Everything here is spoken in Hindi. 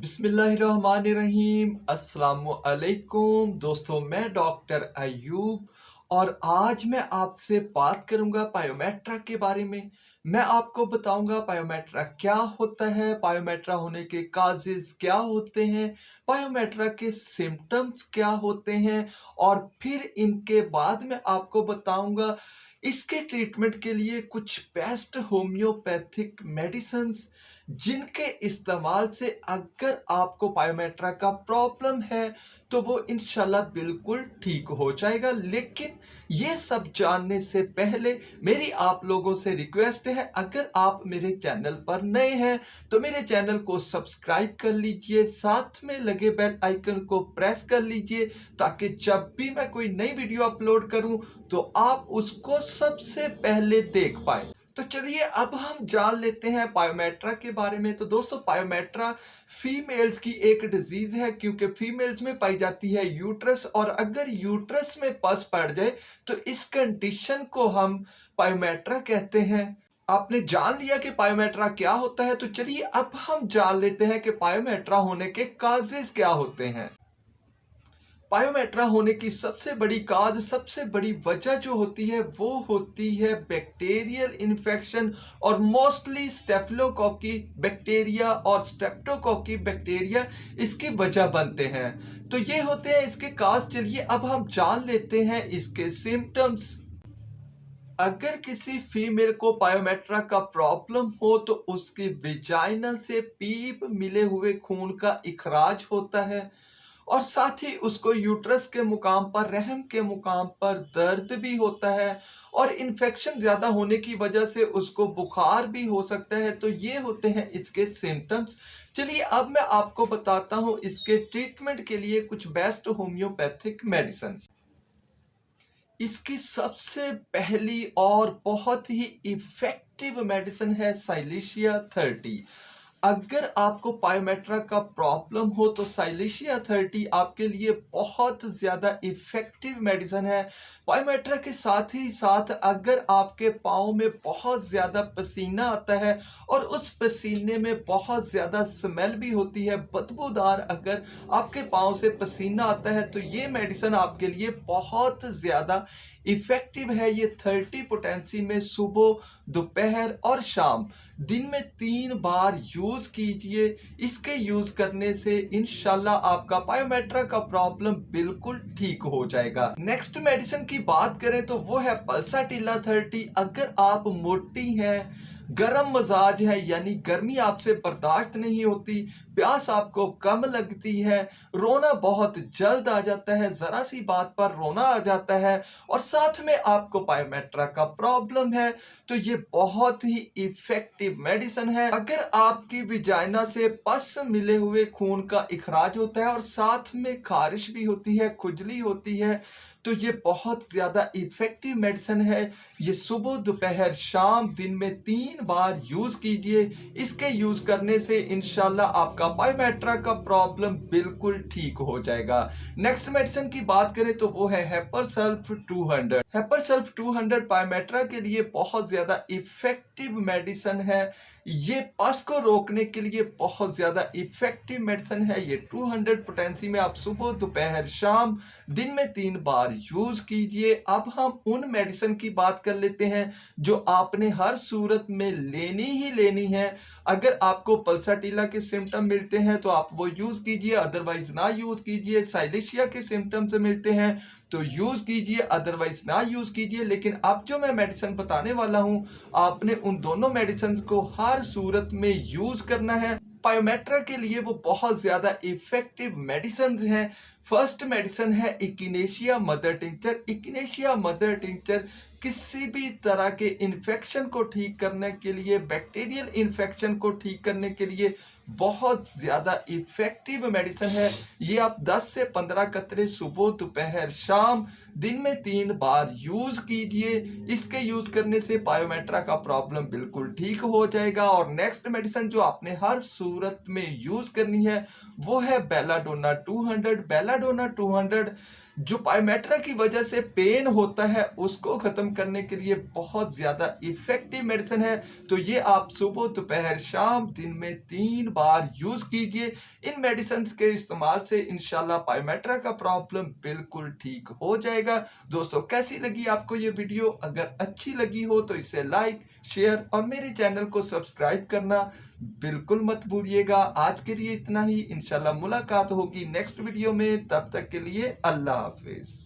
बिस्मिल्लाहिर्रहमानिर्रहीम अस्सलामुअलैकुम दोस्तों, मैं डॉक्टर अयूब और आज मैं आपसे बात करूंगा पायोमेट्रा के बारे में। मैं आपको बताऊंगा पायोमेट्रा क्या होता है, पायोमेट्रा होने के काजेज क्या होते हैं, पायोमेट्रा के सिम्टम्स क्या होते हैं और फिर इनके बाद मैं आपको बताऊंगा इसके ट्रीटमेंट के लिए कुछ बेस्ट होम्योपैथिक मेडिसिन्स जिनके इस्तेमाल से अगर आपको पायोमेट्रा का प्रॉब्लम है तो वो इंशाल्लाह बिल्कुल ठीक हो जाएगा। लेकिन ये सब जानने से पहले मेरी आप लोगों से रिक्वेस्ट है, अगर आप मेरे चैनल पर नए हैं तो मेरे चैनल को सब्सक्राइब कर लीजिए, साथ में लगे बेल आइकन को प्रेस कर लीजिए ताकि जब भी मैं कोई नई वीडियो अपलोड करूं तो आप उसको सबसे पहले देख पाए। तो चलिए अब हम जान लेते हैं पायोमेट्रा के बारे में। तो दोस्तों, पायोमेट्रा फीमेल्स की एक डिजीज है क्योंकि फीमेल्स में पाई जाती है यूट्रस, और अगर यूट्रस में पस पड़ जाए तो इस कंडीशन को हम पायोमेट्रा कहते हैं। आपने जान लिया कि पायोमेट्रा क्या होता है, तो चलिए अब हम जान लेते हैं कि पायोमेट्रा होने के काजेस क्या होते हैं। पायोमेट्रा होने की सबसे बड़ी काज, सबसे बड़ी वजह जो होती है वो होती है बैक्टीरियल इन्फेक्शन, और मोस्टली स्टेफिलोकोकी बैक्टीरिया और स्ट्रेप्टोकोकी बैक्टीरिया इसकी वजह बनते हैं। तो ये होते हैं इसके काज। चलिए अब हम जान लेते हैं इसके सिम्टम्स। अगर किसी फीमेल को पायोमेट्रा का प्रॉब्लम हो तो उसकी विजाइना से पीप मिले हुए खून का इखराज होता है, और साथ ही उसको यूट्रस के मुकाम पर, रहम के मुकाम पर दर्द भी होता है, और इन्फेक्शन ज़्यादा होने की वजह से उसको बुखार भी हो सकता है। तो ये होते हैं इसके सिम्टम्स। चलिए अब मैं आपको बताता हूँ इसके ट्रीटमेंट के लिए कुछ बेस्ट होम्योपैथिक मेडिसिन। इसकी सबसे पहली और बहुत ही इफेक्टिव मेडिसिन है साइलेशिया 30। अगर आपको पायोमेट्रा का प्रॉब्लम हो तो साइलेशिया 30 आपके लिए बहुत ज़्यादा इफेक्टिव मेडिसिन है। पायोमेट्रा के साथ ही साथ अगर आपके पाँव में बहुत ज़्यादा पसीना आता है और उस पसीने में बहुत ज़्यादा स्मेल भी होती है, बदबूदार, अगर आपके पाँव से पसीना आता है तो ये मेडिसिन आपके लिए बहुत ज़्यादा इफेक्टिव है। ये 30 पोटेंसी में सुबह, दोपहर और शाम दिन में 3 बार यूज कीजिए। इसके यूज करने से इंशाल्लाह आपका पायोमेट्रा का प्रॉब्लम बिल्कुल ठीक हो जाएगा। नेक्स्ट मेडिसिन की बात करें तो वो है पल्साटिला 30। अगर आप मोटी हैं, गर्म मजाज है, यानी गर्मी आपसे बर्दाश्त नहीं होती, प्यास आपको कम लगती है, रोना बहुत जल्द आ जाता है, जरा सी बात पर रोना आ जाता है, और साथ में आपको पायोमेट्रा का प्रॉब्लम है, तो ये बहुत ही इफेक्टिव मेडिसिन है। अगर आपकी विजाइना से पस मिले हुए खून का इखराज होता है और साथ में खारिश भी होती है, खुजली होती है, तो ये बहुत ज़्यादा इफेक्टिव मेडिसिन है। ये सुबह, दोपहर, शाम दिन में 3 बार यूज़ कीजिए। इसके यूज़ करने से इंशाल्लाह आपका पायोमेट्रा का प्रॉब्लम बिल्कुल ठीक हो जाएगा। नेक्स्ट मेडिसिन की बात करें तो वो है हेपरसल्फ 200। हेपरसल्फ 200 पायोमेट्रा के लिए बहुत ज़्यादा इफेक्टिव मेडिसिन है। ये पस को रोकने के लिए बहुत ज़्यादा इफेक्टिव मेडिसिन है। ये 200 पोटेंसी में आप सुबह, दोपहर, शाम दिन में 3 बार यूज कीजिए। अब हम उन मेडिसिन की बात कर लेते हैं जो आपने हर सूरत में लेनी है। अगर आपको पल्साटिला के सिम्टम मिलते हैं तो आप वो यूज कीजिए, अदरवाइज ना यूज कीजिए। साइलेशिया के सिम्टम से मिलते हैं तो यूज कीजिए, अदरवाइज ना यूज कीजिए। लेकिन अब जो मैं मेडिसिन बताने वाला हूं, आपने उन दोनों मेडिसिन को हर सूरत में यूज करना है। पायोमेट्रा के लिए वो बहुत ज्यादा इफेक्टिव मेडिसिन हैं। फर्स्ट मेडिसिन है इकिनेशिया मदर टिंचर। इकिनेशिया मदर टिंचर किसी भी तरह के इन्फेक्शन को ठीक करने के लिए, बैक्टीरियल इन्फेक्शन को ठीक करने के लिए बहुत ज़्यादा इफेक्टिव मेडिसिन है। ये आप 10 से 15 कतरे सुबह, दोपहर, शाम दिन में 3 बार यूज़ कीजिए। इसके यूज़ करने से पायोमेट्रा का प्रॉब्लम बिल्कुल ठीक हो जाएगा। और नेक्स्ट मेडिसिन जो आपने हर सूरत में यूज़ करनी है वो है बेलाडोना 200। बेलाडोना 200 जो पायोमेट्रा की वजह से पेन होता है उसको ख़त्म कम करने के लिए बहुत ज़्यादा इफ़ेक्टिव मेडिसिन है। तो ये आप सुबह, दोपहर, शाम दिन में 3 बार यूज़ कीजिए। इन मेडिसिन्स के इस्तेमाल से इंशाल्लाह पायोमेट्रा का प्रॉब्लम बिल्कुल ठीक हो जाएगा। दोस्तों, कैसी लगी आपको ये वीडियो? अगर अच्छी लगी हो तो इसे लाइक, शेयर और मेरे चैनल को सब्सक्राइब करना बिल्कुल मत भूलिएगा। आज के लिए इतना ही। इंशाल्लाह मुलाकात होगी नेक्स्ट वीडियो में। तब तक के लिए अल्लाह हाफिज।